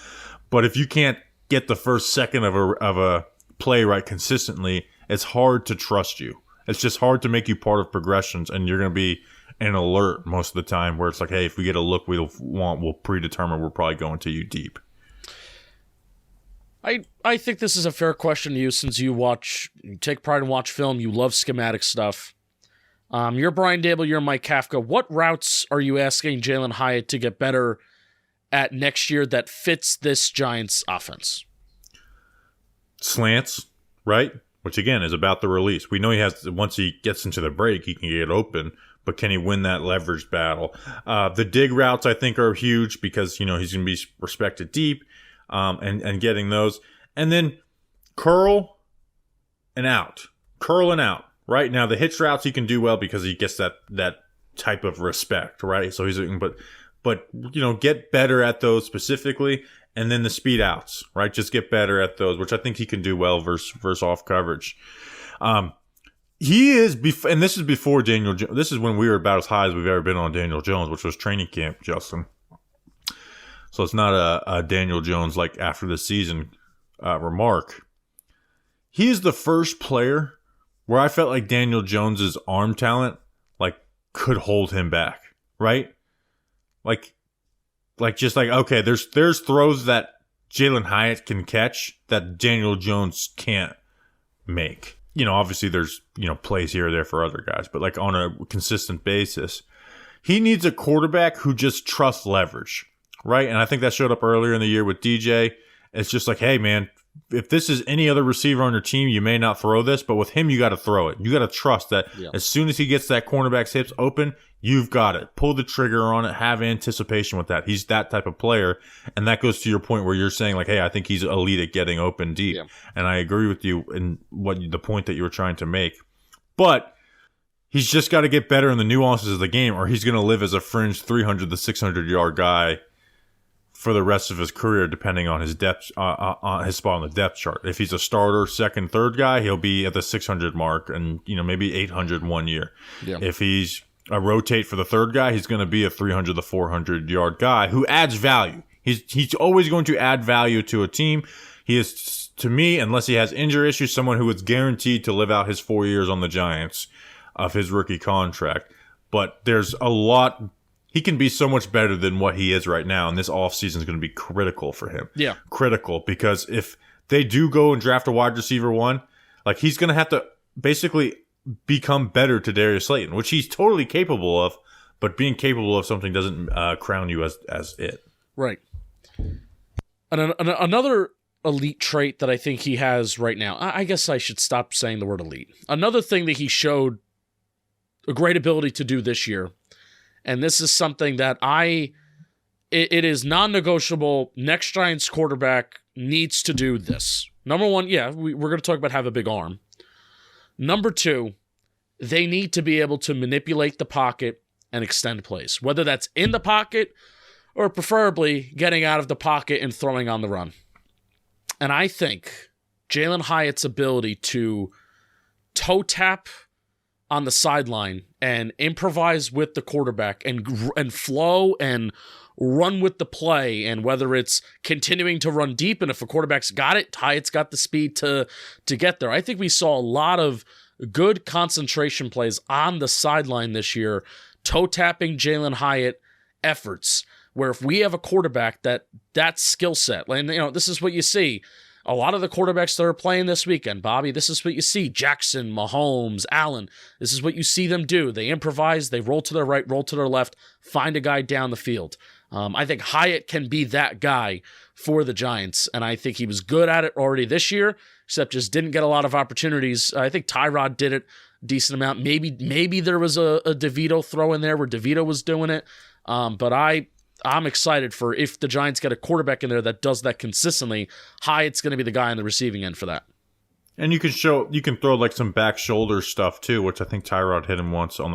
But if you can't get the first second of a play right consistently, it's hard to trust you. It's just hard to make you part of progressions, and you're going to be an alert most of the time where it's like, hey, if we get a look we'll predetermine we're probably going to you deep. I think this is a fair question to you since you take pride in watch film, you love schematic stuff. You're Brian Daboll, you're Mike Kafka. What routes are you asking Jalin Hyatt to get better at next year that fits this Giants offense? Slants, right? Which again is about the release. We know he has, once he gets into the break, he can get open, but can he win that leverage battle? The dig routes I think are huge because, he's going to be respected deep, and getting those. And then curl and out. Right? Now the hitch routes he can do well because he gets that type of respect, right? So but get better at those specifically, and then the speed outs, right? Just get better at those, which I think he can do well versus off coverage. He is, and this is before Daniel Jones. This is when we were about as high as we've ever been on Daniel Jones, which was training camp, Justin. So it's not a Daniel Jones like after the season remark. He is the first player where I felt like Daniel Jones's arm talent could hold him back, right? Okay, there's throws that Jalin Hyatt can catch that Daniel Jones can't make. Obviously there's, plays here or there for other guys, but on a consistent basis, he needs a quarterback who just trusts leverage, right? And I think that showed up earlier in the year with DJ. It's just like, hey man, if this is any other receiver on your team, you may not throw this, but with him, you got to throw it. You got to trust that As soon as he gets that cornerback's hips open, you've got it. Pull the trigger on it. Have anticipation with that. He's that type of player. And that goes to your point where you're saying hey, I think he's elite at getting open deep. Yeah. And I agree with you in the point that you were trying to make. But he's just got to get better in the nuances of the game, or he's going to live as a fringe 300 to 600 yard guy for the rest of his career, depending on his depth, on his spot on the depth chart. If he's a starter, second, third guy, he'll be at the 600 mark, and maybe 800 1 year. Yeah. If he's a rotate for the third guy, he's going to be a 300 to 400 yard guy who adds value. He's always going to add value to a team. He is, to me, unless he has injury issues, someone who is guaranteed to live out his 4 years on the Giants of his rookie contract. But there's a lot. He can be so much better than what he is right now, and this offseason is going to be critical for him. Yeah. Critical, because if they do go and draft a wide receiver one, like, he's going to have to basically become better to Darius Slayton, which he's totally capable of, but being capable of something doesn't crown you as it. Right. And another elite trait that I think he has right now, I guess I should stop saying the word elite. Another thing that he showed a great ability to do this year, and this is something that it is non-negotiable. Next Giants quarterback needs to do this. Number one, yeah, we're going to talk about have a big arm. Number two, they need to be able to manipulate the pocket and extend plays, whether that's in the pocket or preferably getting out of the pocket and throwing on the run. And I think Jalin Hyatt's ability to toe tap on the sideline and improvise with the quarterback and flow and run with the play, and whether it's continuing to run deep, and if a quarterback's got it, Hyatt's got the speed to get there. I think we saw a lot of good concentration plays on the sideline this year, toe tapping Jalin Hyatt efforts, where if we have a quarterback that skill set, and this is what you see. A lot of the quarterbacks that are playing this weekend, Bobby, this is what you see. Jackson, Mahomes, Allen, this is what you see them do. They improvise, they roll to their right, roll to their left, find a guy down the field. I think Hyatt can be that guy for the Giants, and I think he was good at it already this year, except just didn't get a lot of opportunities. I think Tyrod did it a decent amount. Maybe there was a DeVito throw in there where DeVito was doing it, but I'm excited for if the Giants get a quarterback in there that does that consistently. Hyatt's going to be the guy on the receiving end for that. And you can throw like some back shoulder stuff too, which I think Tyrod hit him once on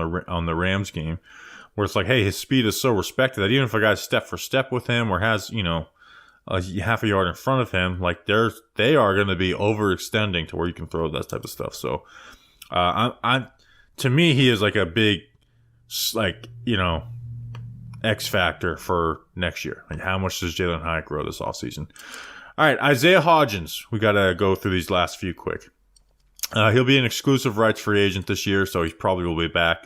the Rams game, where it's like, hey, his speed is so respected that even if a guy's step for step with him or has a half a yard in front of him, like they are going to be overextending to where you can throw that type of stuff. So, to me, he is like a big, X factor for next year. Like, how much does Jalin Hyatt grow this offseason? All right, Isaiah Hodgins. We got to go through these last few quick. He'll be an exclusive rights free agent this year, so he probably will be back.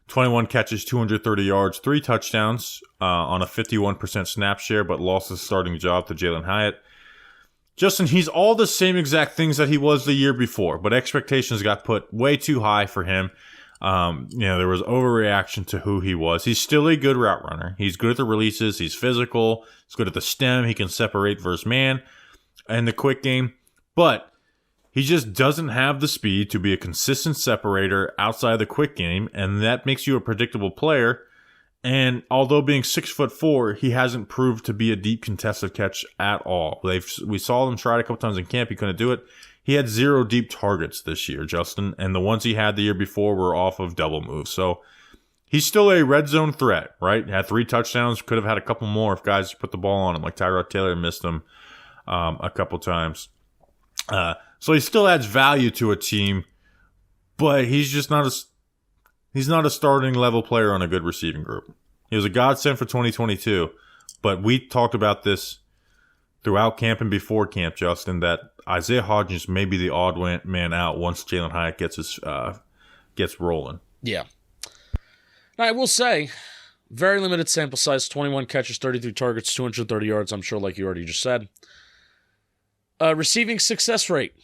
21 catches, 230 yards, 3 touchdowns on a 51% snap share, but lost his starting job to Jalin Hyatt. Justin, he's all the same exact things that he was the year before, but expectations got put way too high for him. There was overreaction to who he was. He's still a good route runner. He's good at the releases. He's physical. He's good at the stem. He can separate versus man and the quick game. But he just doesn't have the speed to be a consistent separator outside the quick game, and that makes you a predictable player. And although being 6'4", he hasn't proved to be a deep contested catch at all. We saw him try it a couple times in camp. He couldn't do it. He had 0 deep targets this year, Justin, and the ones he had the year before were off of double moves. So he's still a red zone threat, right? Had 3 touchdowns, could have had a couple more if guys put the ball on him, like Tyrod Taylor missed him a couple times. So he still adds value to a team, but he's just not a starting level player on a good receiving group. He was a godsend for 2022, but we talked about this throughout camp and before camp, Justin, that Isaiah Hodgins may be the odd man out once Jalin Hyatt gets rolling. Yeah. Now, I will say, very limited sample size, 21 catches, 33 targets, 230 yards, I'm sure, like you already just said. Receiving success rate.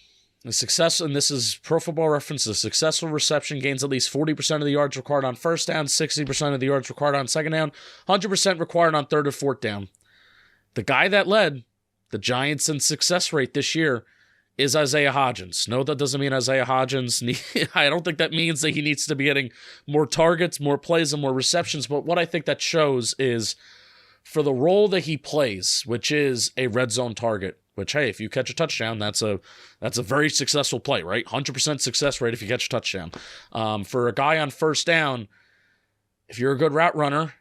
The success, and this is Pro Football Reference, the successful reception gains at least 40% of the yards required on first down, 60% of the yards required on second down, 100% required on third or fourth down. The guy that led the Giants in success rate this year is Isaiah Hodgins. No, that doesn't mean Isaiah Hodgins. I don't think that means that he needs to be getting more targets, more plays, and more receptions. But what I think that shows is for the role that he plays, which is a red zone target, which, hey, if you catch a touchdown, that's a very successful play, right? 100% success rate if you catch a touchdown. For a guy on first down, if you're a good route runner,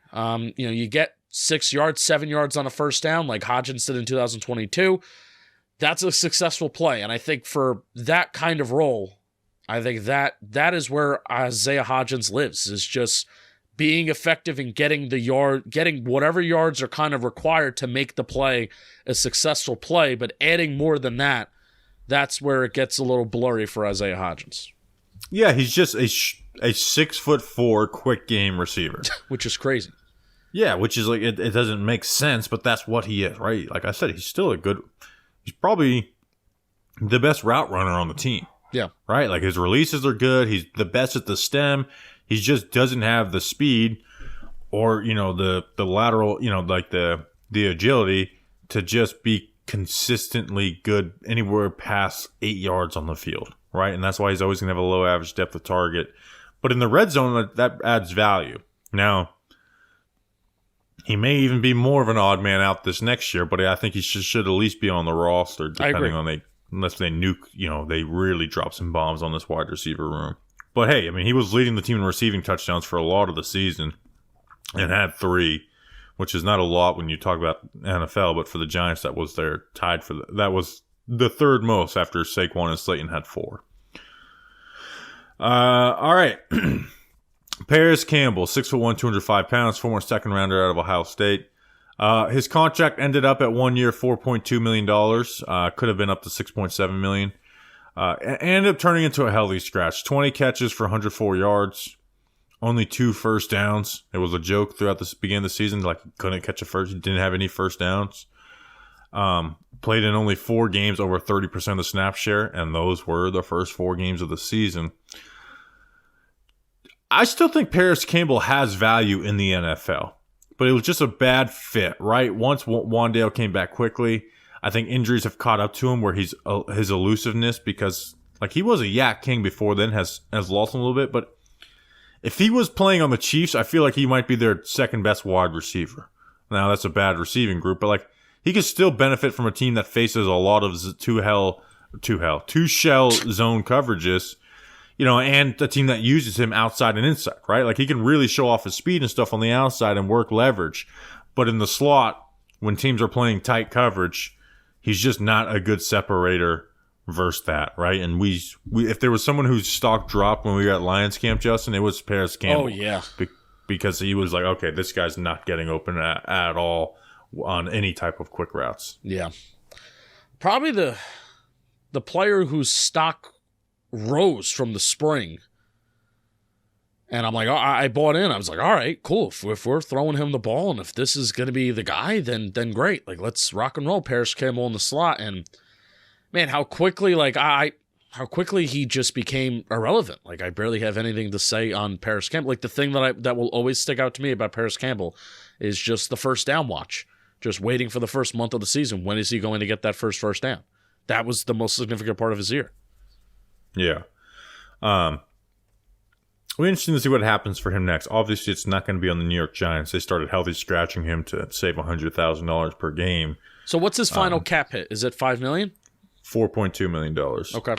you get 6 yards, 7 yards on a first down like Hodgins did in 2022, that's a successful play. And I think for that kind of role, I think that is where Isaiah Hodgins lives, is just being effective in getting whatever yards are kind of required to make the play a successful play, but adding more than that, that's where it gets a little blurry for Isaiah Hodgins. Yeah, he's just a 6'4" quick game receiver, which is crazy. Yeah, which is like it doesn't make sense, but that's what he is, right? Like I said, he's probably the best route runner on the team. Yeah. Right? Like his releases are good. He's the best at the stem. He just doesn't have the speed or, the lateral, like the agility to just be consistently good anywhere past 8 yards on the field, right? And that's why he's always going to have a low average depth of target. But in the red zone, that adds value. Now, he may even be more of an odd man out this next year, but I think he should at least be on the roster, depending on unless they nuke, they really drop some bombs on this wide receiver room. But hey, I mean, he was leading the team in receiving touchdowns for a lot of the season and had 3, which is not a lot when you talk about NFL, but for the Giants, that was that was the third most after Saquon and Slayton had 4. All right. Parris Campbell, 6'1", 205 pounds, former second rounder out of Ohio State. His contract ended up at 1 year, $4.2 million. Could have been up to $6.7 million. Ended up turning into a healthy scratch. 20 catches for 104 yards. Only 2 first downs. It was a joke throughout the beginning of the season. Like, he couldn't catch a first. He didn't have any first downs. Played in only 4 games, over 30% of the snap share. And those were the first 4 games of the season. I still think Parris Campbell has value in the NFL. But it was just a bad fit, right? Once Wan'Dale came back quickly, I think injuries have caught up to him where his elusiveness, because like he was a yak king before then, has lost him a little bit. But if he was playing on the Chiefs, I feel like he might be their second best wide receiver. Now that's a bad receiving group, but like he could still benefit from a team that faces a lot of two shell zone coverages, and a team that uses him outside and inside, right? Like he can really show off his speed and stuff on the outside and work leverage. But in the slot, when teams are playing tight coverage, he's just not a good separator versus that, right? And we if there was someone whose stock dropped when we were at Lions camp, Justin, it was Parris Campbell. Oh, yeah. Because he was like, okay, this guy's not getting open at all on any type of quick routes. Yeah. Probably the player whose stock rose from the spring. And I'm like, I bought in. I was like, all right, cool. If we're throwing him the ball and if this is going to be the guy, then great. Like, let's rock and roll Parris Campbell in the slot. And man, how quickly he just became irrelevant. Like, I barely have anything to say on Parris Campbell. Like, the thing that will always stick out to me about Parris Campbell is just the first down watch. Just waiting for the first month of the season. When is he going to get that first down? That was the most significant part of his year. Yeah. It'll be interesting to see what happens for him next. Obviously, it's not going to be on the New York Giants. They started healthy scratching him to save $100,000 per game. So what's his final cap hit? Is it $5 million? $4.2 million. Okay.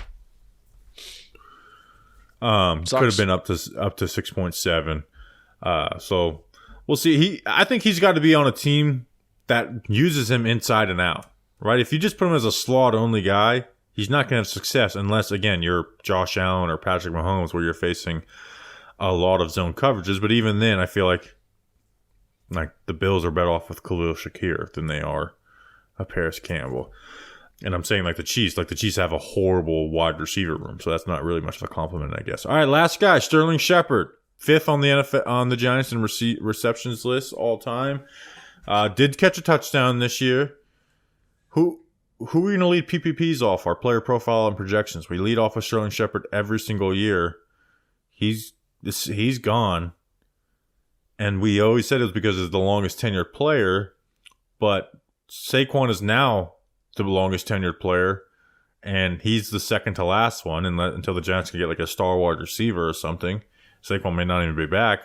Could have been up to 6.7. So we'll see. I think he's got to be on a team that uses him inside and out, right? If you just put him as a slot only guy, he's not going to have success unless, again, you're Josh Allen or Patrick Mahomes, where you're facing a lot of zone coverages. But even then, I feel like the Bills are better off with Khalil Shakir than they are a Parris Campbell. And I'm saying the Chiefs have a horrible wide receiver room, so that's not really much of a compliment, I guess. All right, last guy, Sterling Shepard, 5th on the NFL, on the Giants in receptions list all time. Did catch a touchdown this year. Who are we going to lead PPPs off? Our player profile and projections. We lead off with Sterling Shepard every single year. He's gone. And we always said it was because he's the longest tenured player. But Saquon is now the longest tenured player. And he's the second to last one until the Giants can get a star wide receiver or something. Saquon may not even be back.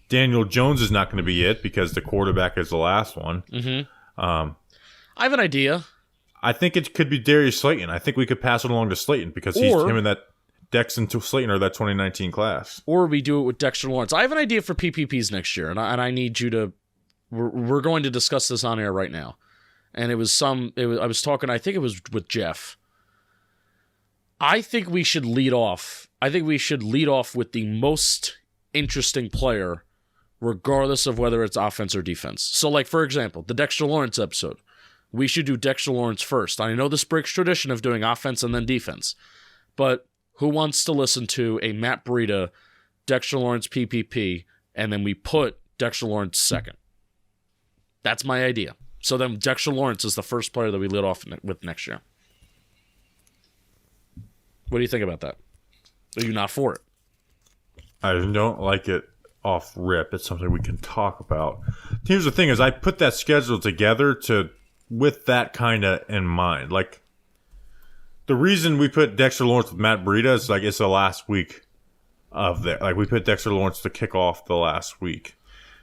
Daniel Jones is not going to be it because the quarterback is the last one. Mm-hmm. I have an idea. I think it could be Darius Slayton. I think we could pass it along to Slayton because him and that Dex and Slayton are that 2019 class. Or we do it with Dexter Lawrence. I have an idea for PPPs next year, and I need you to we're going to discuss this on air right now. And I was talking, I think it was with Jeff. I think we should lead off. I think we should lead off with the most interesting player, regardless of whether it's offense or defense. So, like, for example, the Dexter Lawrence episode. We should do Dexter Lawrence first. I know this breaks tradition of doing offense and then defense. But who wants to listen to a Matt Breida, Dexter Lawrence PPP, and then we put Dexter Lawrence second? That's my idea. So then Dexter Lawrence is the first player that we lead off with next year. What do you think about that? Are you not for it? I don't like it off rip. It's something we can talk about. Here's the thing: is I put that schedule together with that kind of in mind. Like, the reason we put Dexter Lawrence with Matt Breida is like it's the last week of that. Like, we put Dexter Lawrence to kick off the last week.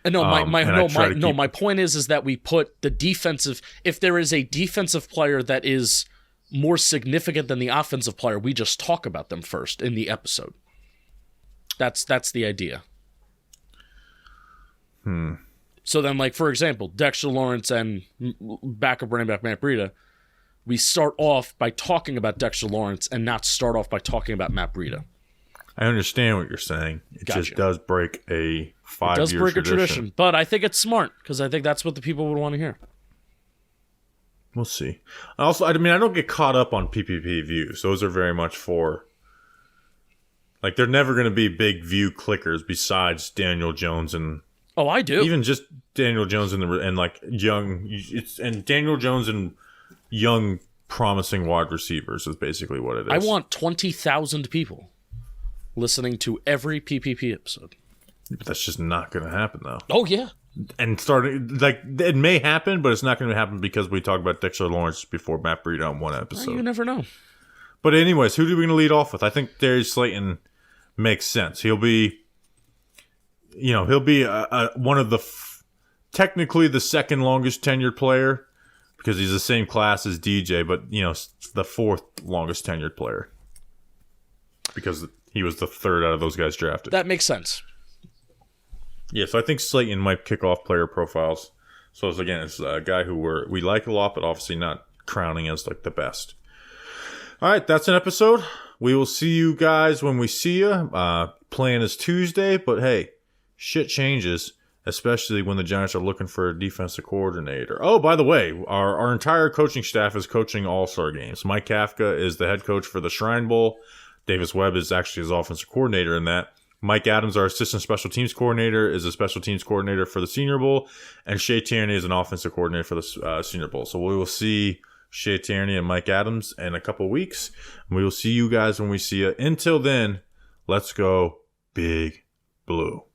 My point is that we put the defensive. If there is a defensive player that is more significant than the offensive player, we just talk about them first in the episode. That's the idea. So then, like, for example, Dexter Lawrence and backup running back Matt Breida, we start off by talking about Dexter Lawrence and not start off by talking about Matt Breida. I understand what you're saying. It just does break a 5-year tradition. It does break a tradition, but I think it's smart because I think that's what the people would want to hear. We'll see. Also, I mean, I don't get caught up on PPP views. Those are very much for, like, they're never going to be big view clickers besides Daniel Jones and. Oh, I do. Even just Daniel Jones and like young, and Daniel Jones and young promising wide receivers is basically what it is. I want 20,000 people listening to every PPP episode. But that's just not going to happen, though. Oh, yeah. And starting, like, it may happen, but it's not going to happen because we talk about Dexter Lawrence before Matt Breida on one episode. You never know. But anyways, who are we going to lead off with? I think Darius Slayton makes sense. He'll be one of the technically the second longest tenured player because he's the same class as DJ, but, the fourth longest tenured player because he was the third out of those guys drafted. That makes sense. Yeah, so I think Slayton might kick off player profiles. So it's a guy who we like a lot, but obviously not crowning as like the best. All right, that's an episode. We will see you guys when we see you. Plan is Tuesday, but hey, shit changes, especially when the Giants are looking for a defensive coordinator. Oh, by the way, our entire coaching staff is coaching all-star games. Mike Kafka is the head coach for the Shrine Bowl. Davis Webb is actually his offensive coordinator in that. Mike Adams, our assistant special teams coordinator, is a special teams coordinator for the Senior Bowl. And Shea Tierney is an offensive coordinator for the Senior Bowl. So we will see Shea Tierney and Mike Adams in a couple weeks. And we will see you guys when we see you. Until then, let's go Big Blue.